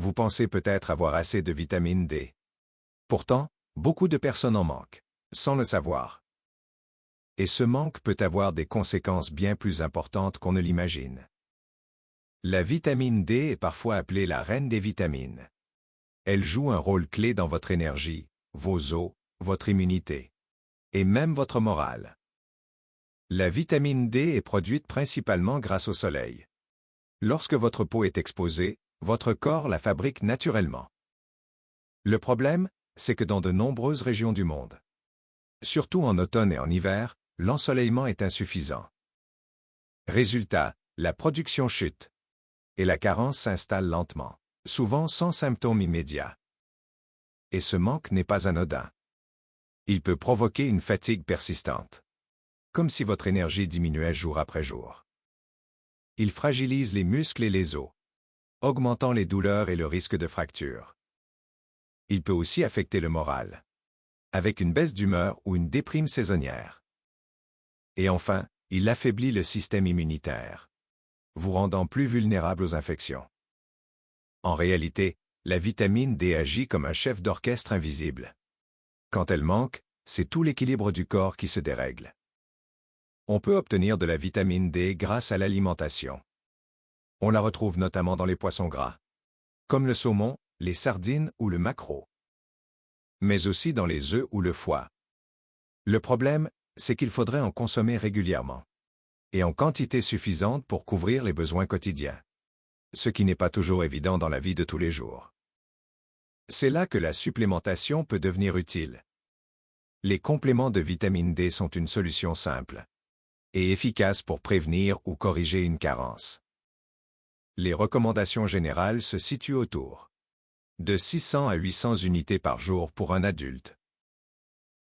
Vous pensez peut-être avoir assez de vitamine D. Pourtant, beaucoup de personnes en manquent, sans le savoir. Et ce manque peut avoir des conséquences bien plus importantes qu'on ne l'imagine. La vitamine D est parfois appelée la reine des vitamines. Elle joue un rôle clé dans votre énergie, vos os, votre immunité, et même votre morale. La vitamine D est produite principalement grâce au soleil. Lorsque votre peau est exposée, votre corps la fabrique naturellement. Le problème, c'est que dans de nombreuses régions du monde, surtout en automne et en hiver, l'ensoleillement est insuffisant. Résultat, la production chute. Et la carence s'installe lentement, souvent sans symptômes immédiats. Et ce manque n'est pas anodin. Il peut provoquer une fatigue persistante, comme si votre énergie diminuait jour après jour. Il fragilise les muscles et les os, augmentant les douleurs et le risque de fracture. Il peut aussi affecter le moral, avec une baisse d'humeur ou une déprime saisonnière. Et enfin, il affaiblit le système immunitaire, vous rendant plus vulnérable aux infections. En réalité, la vitamine D agit comme un chef d'orchestre invisible. Quand elle manque, c'est tout l'équilibre du corps qui se dérègle. On peut obtenir de la vitamine D grâce à l'alimentation. On la retrouve notamment dans les poissons gras, comme le saumon, les sardines ou le maquereau, mais aussi dans les œufs ou le foie. Le problème, c'est qu'il faudrait en consommer régulièrement, et en quantité suffisante pour couvrir les besoins quotidiens, ce qui n'est pas toujours évident dans la vie de tous les jours. C'est là que la supplémentation peut devenir utile. Les compléments de vitamine D sont une solution simple et efficace pour prévenir ou corriger une carence. Les recommandations générales se situent autour de 600 à 800 unités par jour pour un adulte.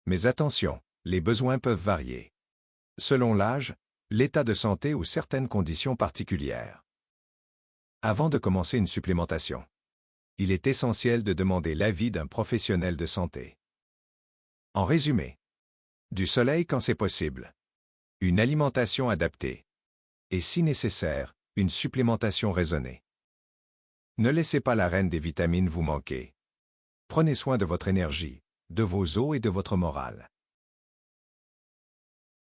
Mais attention, les besoins peuvent varier, selon l'âge, l'état de santé ou certaines conditions particulières. Avant de commencer une supplémentation, il est essentiel de demander l'avis d'un professionnel de santé. En résumé, du soleil quand c'est possible, une alimentation adaptée, et si nécessaire, une supplémentation raisonnée. Ne laissez pas la reine des vitamines vous manquer. Prenez soin de votre énergie, de vos os et de votre morale.